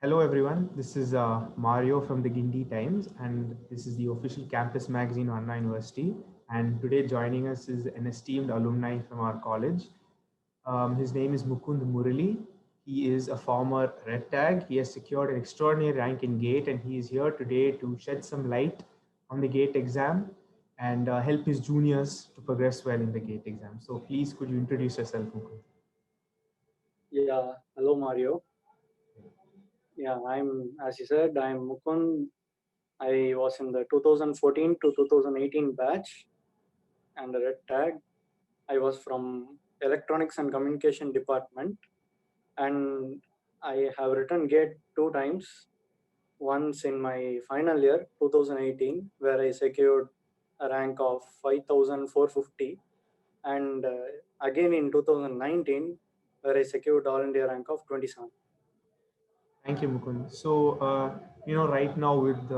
Hello everyone, this is Mario from the Gindi Times, and this is the official campus magazine of Anna University. And today joining us is an esteemed alumni from our college. His name is Mukund Murali. He is a former Red Tag. He has secured an extraordinary rank in GATE, and he is here today to shed some light on the GATE exam and help his juniors to progress well in the GATE exam. So please, could you introduce yourself, Mukund? Yeah, hello Mario. Yeah, as you said, I'm Mukund. I was in the 2014 to 2018 batch and the red tag. I was from Electronics and Communication Department, and I have written GATE two times. Once in my final year, 2018, where I secured a rank of 5,450, and again in 2019, where I secured All India rank of 27. Thank you, Mukund. So, right now with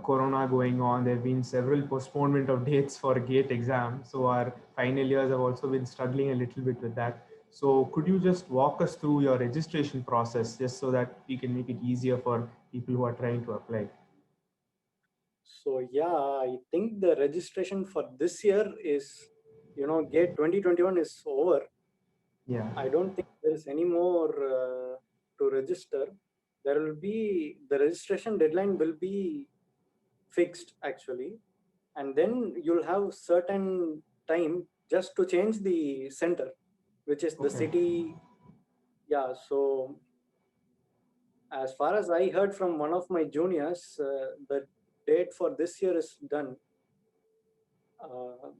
Corona going on, there have been several postponement of dates for GATE exam. So our final years have also been struggling a little bit with that. So could you just walk us through your registration process, just so that we can make it easier for people who are trying to apply? So yeah, I think the registration for this year is, GATE 2021 is over. Yeah. I don't think there is any more to register. There will be the registration deadline will be fixed actually, and then you'll have certain time just to change the center, which is the Okay. city. Yeah. So as far as I heard from one of my juniors, the date for this year is done. Uh,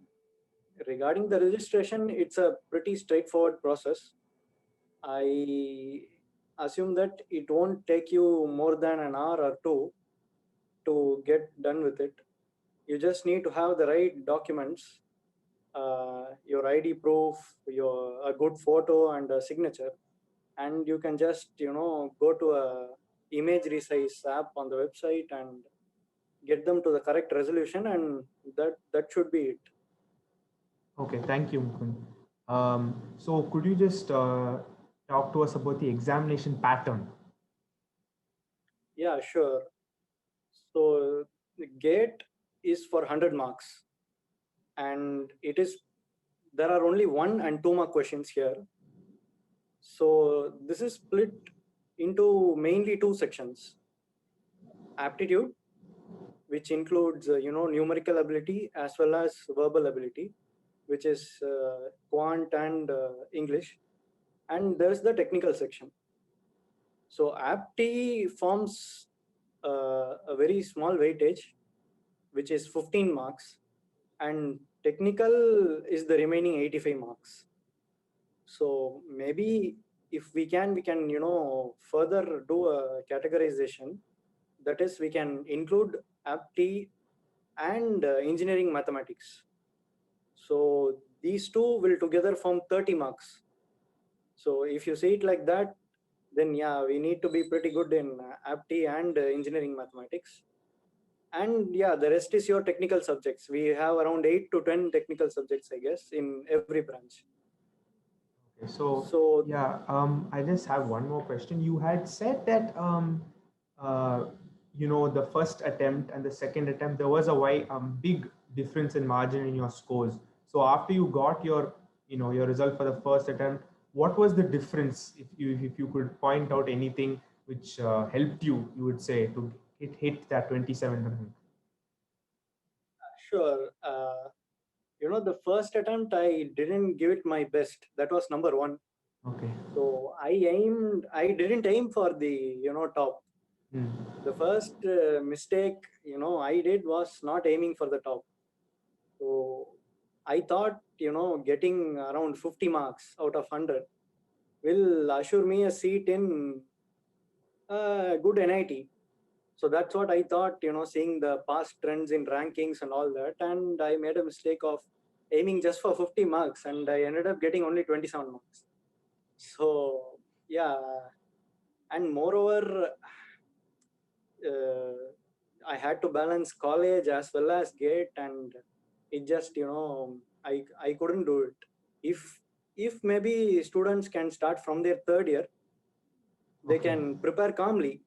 Regarding the registration, it's a pretty straightforward process. I assume that it won't take you more than an hour or two to get done with it. You just need to have the right documents, your ID proof, your a good photo and a signature, and you can just go to a image resize app on the website and get them to the correct resolution, and that should be it. Okay. Thank you, Mukund. So could you just talk to us about the examination pattern? Yeah, sure. So the gate is for 100 marks, and it is there are only 1 and 2 mark questions here. So this is split into mainly two sections: aptitude, which includes numerical ability as well as verbal ability, which is quant and English, and there's the technical section. So apti forms a very small weightage, which is 15 marks, and technical is the remaining 85 marks. So maybe if we can further do a categorization. That is, we can include apti and engineering mathematics. So these two will together form 30 marks. So if you see it like that, then yeah, we need to be pretty good in apti and engineering mathematics. And yeah, the rest is your technical subjects. We have around 8 to 10 technical subjects, I guess, in every branch. Okay, so So yeah, I just have one more question. You had said that uh, the first attempt and the second attempt there was a big difference in margin in your scores. So after you got your result for the first attempt, what was the difference? If you could point out anything which helped you would say to hit that 27 rank. sure, the first attempt I didn't give it my best. That was number one. Okay. So I didn't aim for the top. Hmm. The first mistake I did was not aiming for the top. So I thought getting around 50 marks out of 100 will assure me a seat in a good NIT. So that's what I thought, seeing the past trends in rankings and all that. And I made a mistake of aiming just for 50 marks, and I ended up getting only 27 marks. So yeah, and moreover, uh, I had to balance college as well as GATE, and it just I couldn't do it. If maybe students can start from their third year, they Okay. can prepare calmly.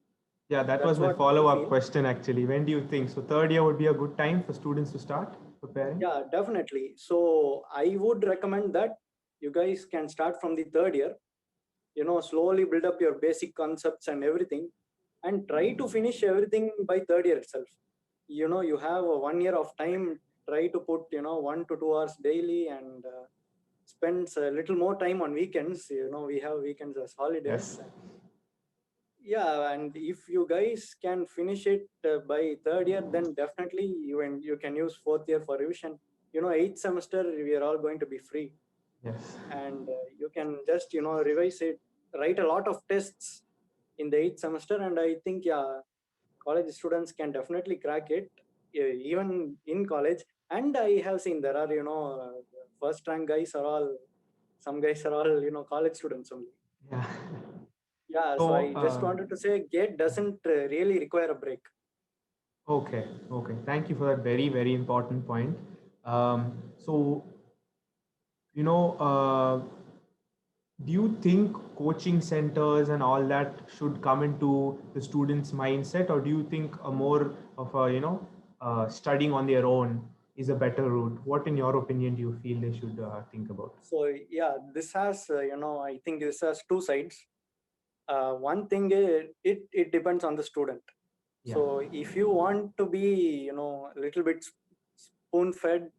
Yeah, that That's was my what I follow-up feel. question actually. When do you think? So third year would be a good time for students to start preparing? Yeah, definitely. So I would recommend that you guys can start from the third year, slowly build up your basic concepts and everything, and try to finish everything by third year itself. You have a 1 year of time. Try to put 1 to 2 hours daily, and spends a little more time on weekends. We have weekends as holidays. Yes. Yeah, and if you guys can finish it by third year, then definitely you can use fourth year for revision. Eighth semester we are all going to be free, Yes. and you can just revise it, write a lot of tests in the eighth semester, and I think, yeah, college students can definitely crack it, even in college. And I have seen there are first rank guys are all some guys are all college students only. Yeah. Yeah, so So, I just wanted to say gate doesn't really require a break. okay, okay. Thank you for that very, very important point. So, you know, do you think coaching centers and all that should come into the students' mindset, or do you think a more of a, studying on their own is a better route? What, in your opinion, do you feel they should think about? So yeah, this has I think this has two sides. One thing is it depends on the student. Yeah. So if you want to be a little bit spoon fed,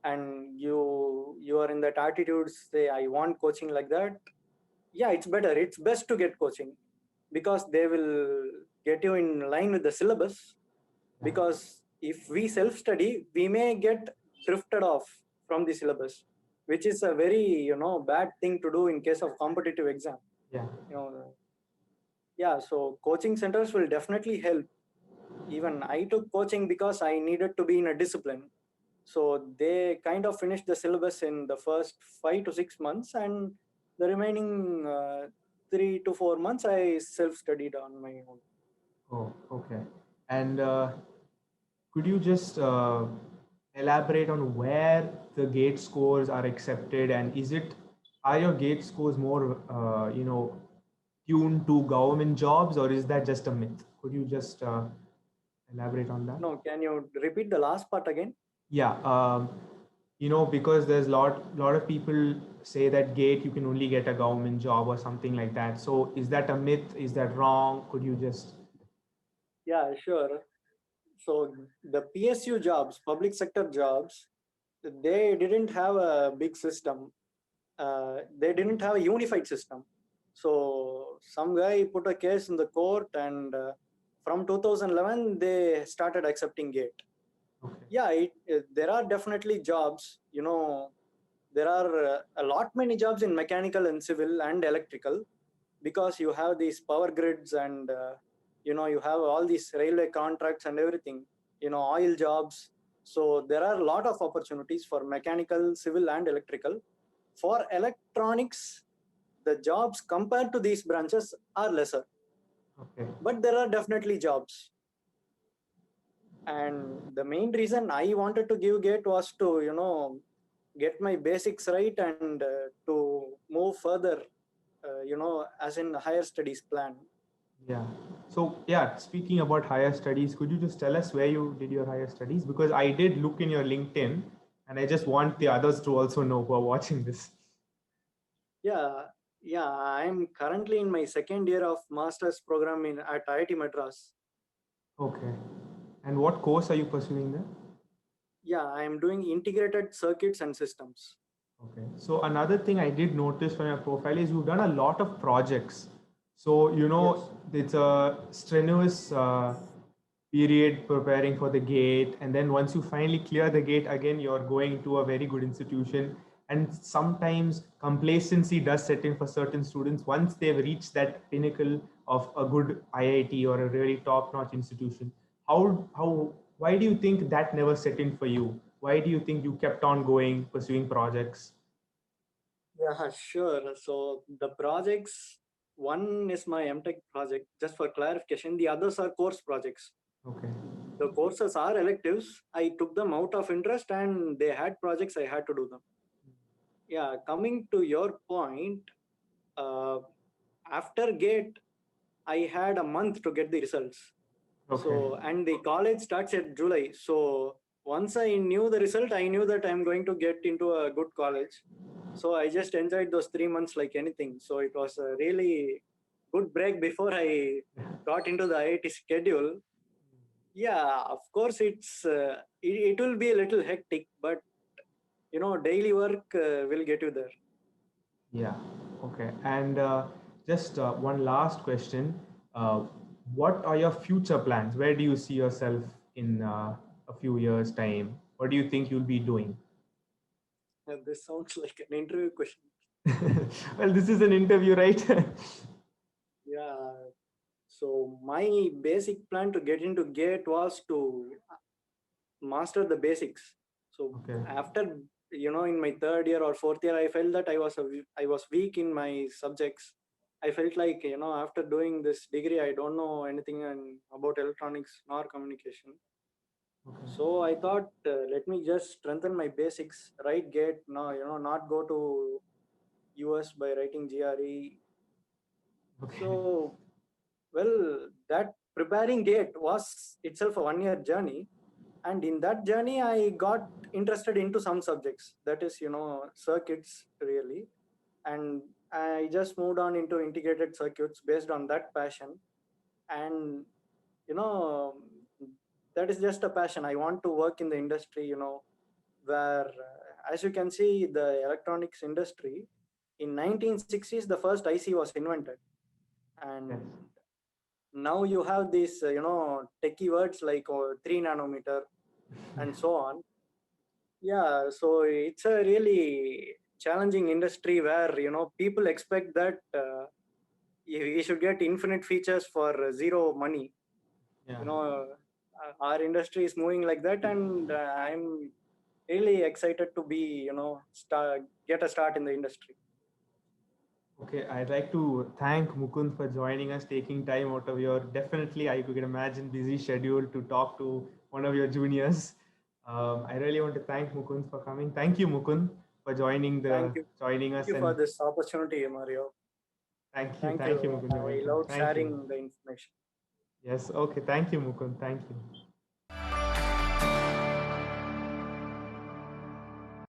and you are in that attitude, say I want coaching like that, yeah, it's best to get coaching, because they will get you in line with the syllabus. Yeah. Because if we self study, we may get drifted off from the syllabus, which is a very bad thing to do in case of competitive exam. Yeah. you know yeah, so coaching centers will definitely help. Even I took coaching because I needed to be in a discipline. So they kind of finished the syllabus in the first 5 to 6 months, and the remaining 3 to 4 months I self studied on my own. Oh, okay. And could you just elaborate on where the gate scores are accepted, and are your gate scores more tuned to government jobs, or is that just a myth? Could you just elaborate on that? No, can you repeat the last part again? Yeah, because there's lot of people say that gate you can only get a government job or something like that. So is that a myth? Is that wrong? Could you just? Yeah, sure. So the PSU jobs, public sector jobs, they didn't have a big system. They didn't have a unified system. So some guy put a case in the court, and from 2011 they started accepting gate. Okay. Yeah, there are definitely jobs. There are a lot many jobs in mechanical and civil and electrical, because you have these power grids, and you have all these railway contracts and everything, oil jobs. So there are a lot of opportunities for mechanical, civil, and electrical. For electronics, the jobs compared to these branches are lesser, Okay. but there are definitely jobs. And the main reason I wanted to give gate was to get my basics right, and to move further, as in higher studies plan. Yeah. So, yeah, speaking about higher studies, could you just tell us where you did your higher studies? Because I did look in your LinkedIn, and I just want the others to also know who are watching this. Yeah, yeah, I'm currently in my second year of master's program at IIT Madras. Okay. And what course are you pursuing there? Yeah, I'm doing integrated circuits and systems. Okay. So another thing I did notice from your profile is you've done a lot of projects. So, Yes. it's a strenuous period preparing for the gate. And then once you finally clear the gate, again, you're going to a very good institution. And sometimes complacency does set in for certain students once they've reached that pinnacle of a good IIT or a really top-notch institution. Why do you think that never set in for you? Why do you think you kept on going, pursuing projects? Yeah, sure. So the projects, one is my MTech project, just for clarification. The others are course projects. Okay. The courses are electives. I took them out of interest, and they had projects, I had to do them. Yeah, coming to your point, uh, after GATE, I had a month to get the results. Okay. So, and the college starts at July. So once I knew the result, I knew that I'm going to get into a good college. So I just enjoyed those 3 months like anything. So it was a really good break before I got into the IIT schedule. Yeah, of course, it will be a little hectic, but daily work will get you there. Yeah. Okay. And just one last question. Uh, what are your future plans? Where do you see yourself in a few years' time? What do you think you'll be doing? This sounds like an interview question. Well, this is an interview, right? Yeah. So my basic plan to get into GATE was to master the basics. So Okay. after in my third year or fourth year, I felt that I was weak in my subjects. I felt like after doing this degree, I don't know anything about electronics nor communication. Okay. So I thought, let me just strengthen my basics, write GATE. No, not go to US by writing GRE. Okay. So, well, that preparing GATE was itself a 1 year journey. And in that journey, I got interested into some subjects, that is, circuits really. And I just moved on into integrated circuits based on that passion. And, you know, that is just a passion. I want to work in the industry, where, as you can see, the electronics industry in 1960s, the first IC was invented. Yes. And now you have these, techie words like 3 nanometer and so on. Yeah, so it's a really challenging industry where people expect that you should get infinite features for zero money. Yeah. Our industry is moving like that, and I'm really excited to be get a start in the industry. Okay, I'd like to thank Mukund for joining us, taking time out of your definitely, I could imagine, busy schedule to talk to one of your juniors. I really want to thank Mukund for coming. Thank you, Mukund, for Thank you. joining Thank us, you for and this opportunity, Mario. Thank thank you, you. Mukund. You're I welcome. loved Thank you. sharing the information. Yes. Okay. Thank you, Mukund. Thank you.